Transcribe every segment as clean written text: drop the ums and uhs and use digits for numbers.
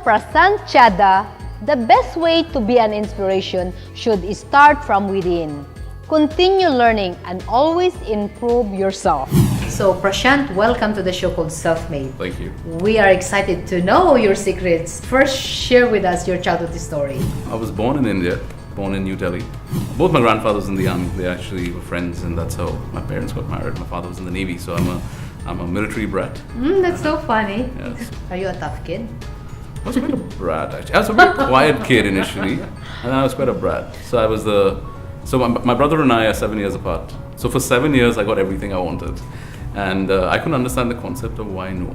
Prashant Chadha, the best way to be an inspiration should start from within. Continue learning and always improve yourself. So Prashant, welcome to the show called Self-Made. Thank you. We are excited to know your secrets. First, share with us your childhood story. I was born in India, born in New Delhi. Both my grandfathers in the army. They actually were friends, and that's how my parents got married. My father was in the Navy, so I'm a military brat. That's so funny. Yes. Are you a tough kid? I was quite a brat, actually. I was a very quiet kid initially, and then I was quite a brat. So my brother and I are 7 years apart. So for 7 years, I got everything I wanted. And I couldn't understand the concept of why no.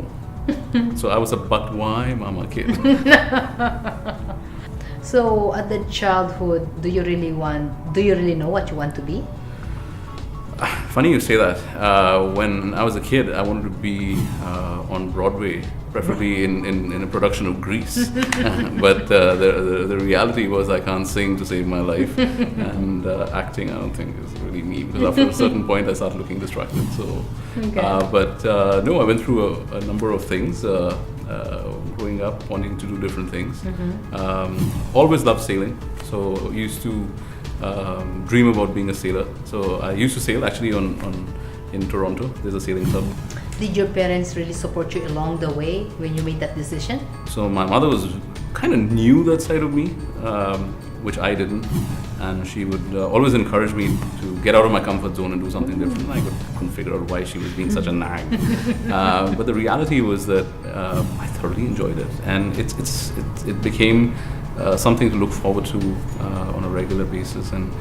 So I was a but why mama kid. So at the childhood, do you really know what you want to be? Funny you say that. When I was a kid, I wanted to be on Broadway, preferably in a production of Grease. But the reality was I can't sing to save my life, and acting I don't think is really me, because after a certain point I started looking distracted. So, Okay. no, I went through a number of things. Growing up, wanting to do different things. Always loved sailing, so used to dream about being a sailor. So I used to sail actually in Toronto. There's a sailing club. Did your parents really support you along the way when you made that decision? So my mother was kind of knew that side of me, which I didn't, and she would always encourage me to get out of my comfort zone and do something different. I couldn't figure out why she was being such a nag. But the reality was that I thoroughly enjoyed it, and it became something to look forward to on a regular basis. And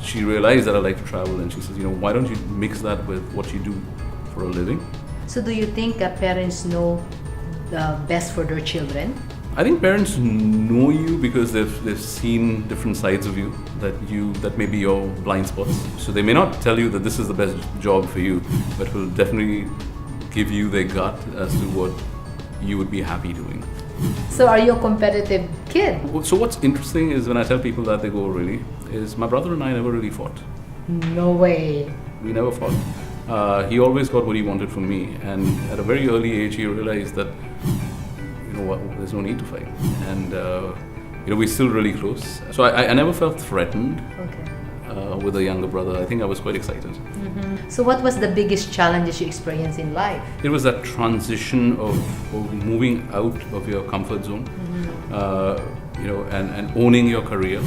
she realized that I like to travel, and she says, why don't you mix that with what you do for a living? So do you think parents know the best for their children? I think parents know you because they've seen different sides of you that may be your blind spots. So they may not tell you that this is the best job for you, but will definitely give you their gut as to what you would be happy doing. So are you a competitive kid? So what's interesting is when I tell people that, they go, really? Is my brother and I never really fought. No way. We never fought. He always got what he wanted from me, and at a very early age he realized that there's no need to fight, and we're still really close. So I never felt threatened. With a younger brother. I think I was quite excited. So what was the biggest challenges you experienced in life? It was that transition of moving out of your comfort zone, and owning your career,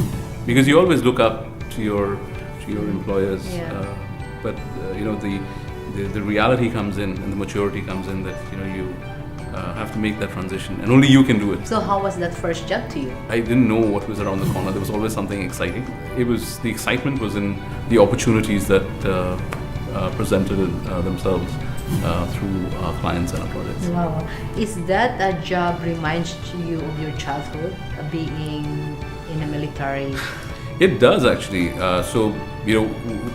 because you always look up to your employers. But the reality comes in, and the maturity comes in that you have to make that transition, and only you can do it. So how was that first job to you? I didn't know what was around the corner. There was always something exciting. The excitement was in the opportunities that presented themselves through our clients and our projects. Wow. Is that a job reminds you of your childhood, being in the military? It does actually.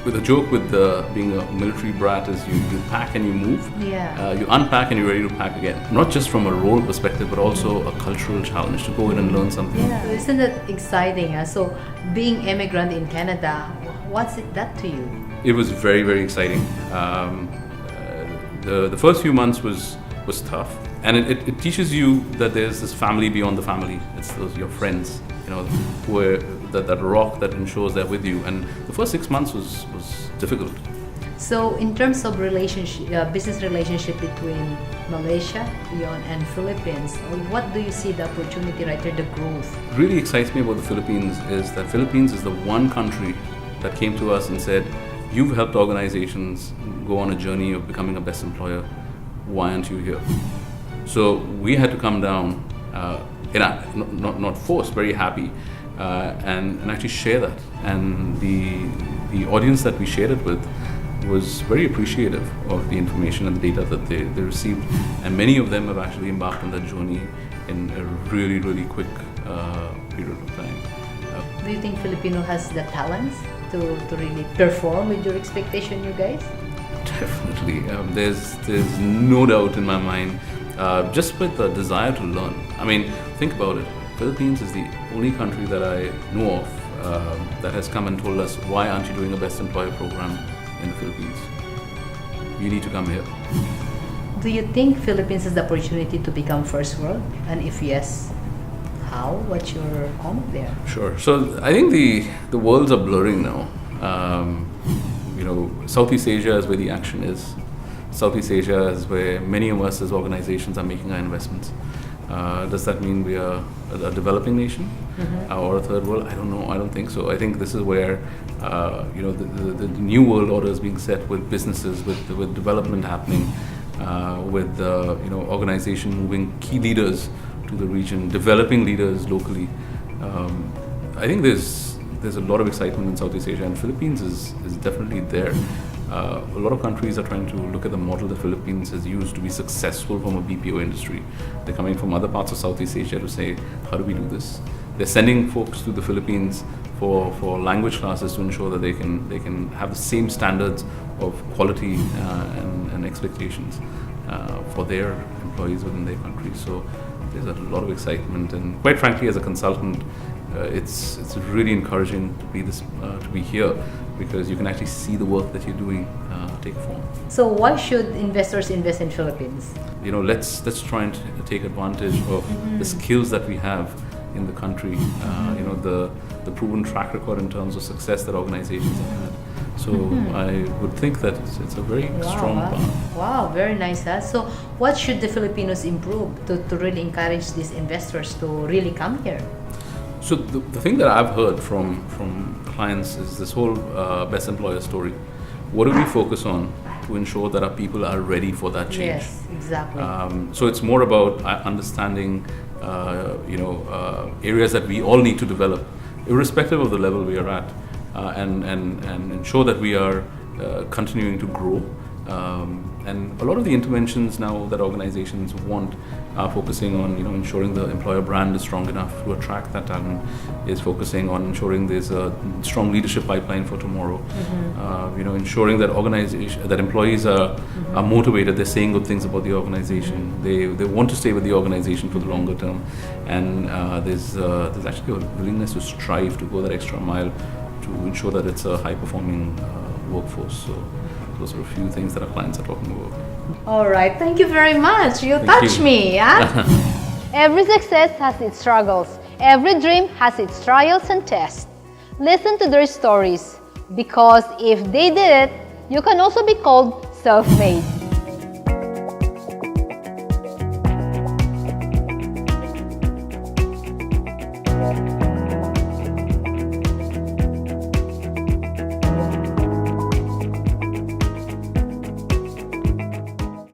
With a joke with being a military brat is you pack and you move. You unpack and you're ready to pack again. Not just from a role perspective, but also a cultural challenge to go in and learn something. Yeah, isn't that exciting? So being immigrant in Canada, what's that to you? It was very, very exciting. The first few months was tough, and it teaches you that there's this family beyond the family. It's your friends, who are that rock that ensures they're with you. And the first 6 months was difficult. So in terms of business relationship between Malaysia, and Philippines, what do you see the opportunity right there, the growth? What really excites me about the Philippines is that Philippines is the one country that came to us and said, you've helped organizations go on a journey of becoming a best employer. Why aren't you here? So we had to come down, not forced, very happy, and actually share that. And the audience that we shared it with was very appreciative of the information and the data that they received. And many of them have actually embarked on that journey in a really, really quick period of time. Do you think Filipino has the talents to really perform with your expectation, you guys? Definitely. There's no doubt in my mind, just with the desire to learn. I mean, think about it. Philippines is the only country that I know of that has come and told us, why aren't you doing a best employer program in the Philippines? You need to come here. do you think Philippines has the opportunity to become first world? And if yes, how? What's your comment there? Sure. So I think the worlds are blurring now. Southeast Asia is where the action is. Southeast Asia is where many of us as organizations are making our investments. Does that mean we are a developing nation or a third world? I don't know. I don't think so. I think this is where the new world order is being set with businesses, with development happening, with organization moving key leaders to the region, developing leaders locally. I think there's a lot of excitement in Southeast Asia, and Philippines is definitely there. A lot of countries are trying to look at the model the Philippines has used to be successful from a BPO industry. They're coming from other parts of Southeast Asia to say, how do we do this? They're sending folks to the Philippines for language classes to ensure that they can have the same standards of quality and expectations for their employees within their country. So there's a lot of excitement, and quite frankly, as a consultant, it's really encouraging to be here, because you can actually see the work that you're doing take form. So why should investors invest in Philippines? Let's try and take advantage of the skills that we have in the country. The proven track record in terms of success that organizations have had. So I would think that it's a very strong plan. Wow, very nice. Huh? So what should the Filipinos improve to really encourage these investors to really come here? So the thing that I've heard from clients is this whole best employer story. What do we focus on to ensure that our people are ready for that change? Yes, exactly. So it's more about understanding, areas that we all need to develop, irrespective of the level we are at, and ensure that we are continuing to grow. And a lot of the interventions now that organizations want are focusing on, ensuring the employer brand is strong enough to attract that talent, is focusing on ensuring there's a strong leadership pipeline for tomorrow, ensuring that that employees are motivated, they're saying good things about the organization, they want to stay with the organization for the longer term, and there's actually a willingness to strive to go that extra mile to ensure that it's a high-performing workforce. So those are a few things that our clients are talking about. All right, thank you very much. You touched me. Huh? Every success has its struggles. Every dream has its trials and tests. Listen to their stories, because if they did it, you can also be called self-made.